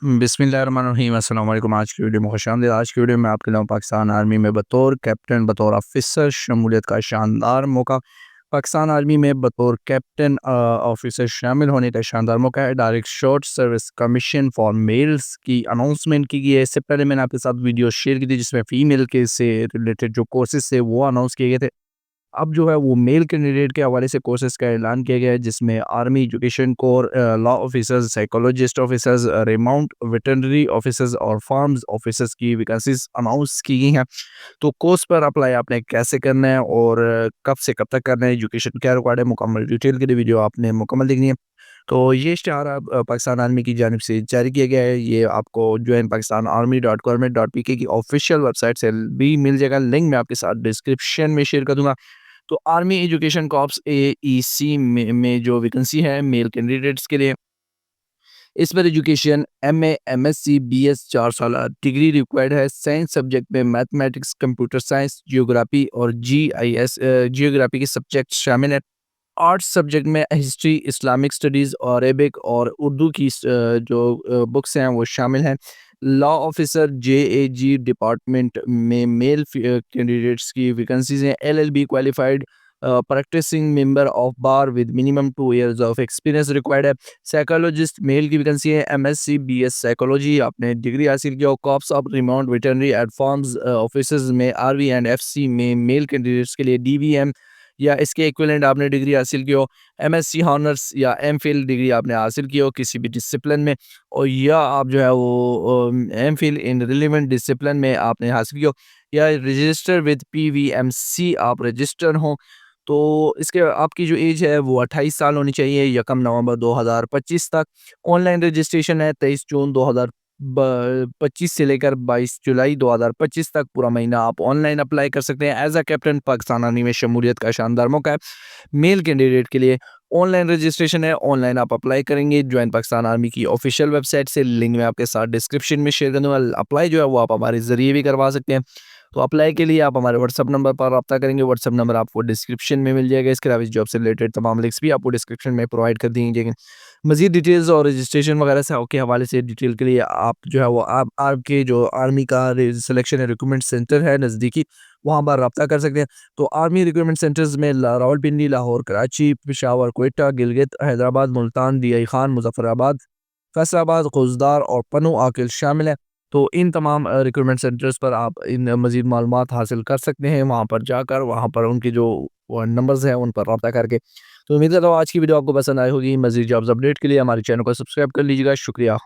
बिस्मिल्लाहिर्रहमानिर्रहीम अस्सलाम वालेकुम। आज की वीडियो में खुशामदीद। आज की वीडियो में आपके लिए पाकिस्तान आर्मी में बतौर कैप्टन बतौर ऑफिसर शमूलियत का शानदार मौका। पाकिस्तान आर्मी में बतौर कैप्टन ऑफिसर शामिल होने का शानदार मौका है। Direct short service commission for mails की अनाउंसमेंट की गई है। इससे पहले मैंने आपके साथ वीडियो शेयर की थी जिसमें फ़ीमेल के से रिलेटेड जो कोर्सेज़ थे वो अनाउंस किए गए थे। अब जो है वो मेल कैंडिडेट के हवाले से कोर्सेज़ का ऐलान किया गया है जिसमें army education corps, law officers, psychologist officers, remount veterinary officers और फार्म्स ऑफिसर्स की वैकेंसीज अनाउंस की गई हैं। तो कोर्स पर अप्लाई आपने कैसे करना है और कब से कब तक करना है, एजुकेशन क्या रिक्वायर्ड है, मुकम्मल डिटेल के लिए वीडियो आपने मुकम्मल देखनी है। तो ये इश्तिहार पाकिस्तान आर्मी की जानिब से जारी किया गया है। ये आपको जॉइन पाकिस्तान आर्मी .gov.pk की ऑफिशियल वेबसाइट से भी मिल जाएगा। लिंक मैं आपके साथ डिस्क्रिप्शन में शेयर कर दूंगा। तो आर्मी एजुकेशन कॉर्प्स एईसी में जो वैकेंसी है मेल कैंडिडेट्स के लिए, इस पर एजुकेशन एमए, एमएससी, बीएस 4 साल डिग्री रिक्वायर्ड है। साइंस सब्जेक्ट में मैथमेटिक्स, कंप्यूटर साइंस, जियोग्राफी और जीआईएस जियोग्राफी के सब्जेक्ट शामिल हैं। आर्ट्स सब्जेक्ट में हिस्ट्री, इस्लामिक स्टडीज़, अरेबिक और उर्दू की जो बुक्स हैं वो शामिल हैं। लॉ ऑफिसर जेएजी डिपार्टमेंट में मेल कैंडिडेट्स की वैकेंसीज हैं। LLB qualified practising member of bar with minimum 2 years of experience required है। साइकोलॉजिस्ट मेल की वैकेंसी है। एमएससी बीएस साइकोलॉजी आपने डिग्री हासिल किया हो। Corps of remount veterinary at farms officers में आरवी एंड एफसी में मेल कैंडिडेट्स के लिए डीवीएम या इसके इक्विवेलेंट आपने डिग्री हासिल की हो। एमएससी हॉनर्स या एमफिल डिग्री आपने हासिल की हो किसी भी डिसिप्लिन में, और या आप जो है वो एमफिल इन रिलेवेंट डिसिप्लिन में आपने हासिल की हो, या रजिस्टर विद पीवीएमसी आप रजिस्टर हो। तो इसके आपकी जो एज है वो 28 साल होनी चाहिए। यकम नवंबर 2025 तक ऑनलाइन रजिस्ट्रेशन है। 23 जून 2025 से लेकर 22 जुलाई 2025 तक पूरा महीना आप ऑनलाइन अप्लाई कर सकते हैं। As a captain Pakistan army में शमूलियत का शानदार मौका है। मेल कैंडिडेट के लिए ऑनलाइन रजिस्ट्रेशन है। ऑनलाइन आप अप्लाई करेंगे ज्वाइन पाकिस्तान आर्मी की ऑफिशियल वेबसाइट से। लिंक मैं आपके साथ डिस्क्रिप्शन में शेयर कर दूंगा। अप्लाई जो है वो आप हमारे ज़रिए भी करवा सकते हैं। तो अप्लाई के लिए आप हमारे व्हाट्सअप नंबर पर रब्ता करेंगे। व्हाट्सअप नंबर आपको डिस्क्रिप्शन में मिल जाएगा। इसके अलावा इस जॉब से रिलेटेड तमाम लिंक्स भी आपको डिस्क्रिप्शन में प्रोवाइड कर दिए जाएंगे। मज़ीद डिटेल्स और रजिस्ट्रेशन वगैरह से के हवाले से डिटेल के लिए आप जो है वो आप आपके जो आर्मी का सिलेक्शन एंड रिक्रूटमेंट सेंटर है नज़दीकी, वहाँ पर रब्ता कर सकते हैं। तो आर्मी रिक्रूटमेंट सेंटर्स में रावलपिंडी, लाहौर, कराची, पेशावर, कोयटा, गिलगित, हैदराबाद, मुल्तान, दियाई खान, मुजफ्फराबाद, फैसलाबाद, खुजदार और पन्नू आकिल शामिल हैं। तो इन तमाम रिक्रूटमेंट सेंटर्स पर आप इन मज़ीद मालूमात हासिल कर सकते हैं। वहाँ पर जाकर वहाँ पर उनके जो नंबर्स हैं उन पर रब्ता करके। तो उम्मीद करता हूँ आज की वीडियो आपको पसंद आई होगी। मज़ीद जॉब्स अपडेट के लिए हमारे चैनल को सब्सक्राइब कर लीजिएगा। शुक्रिया।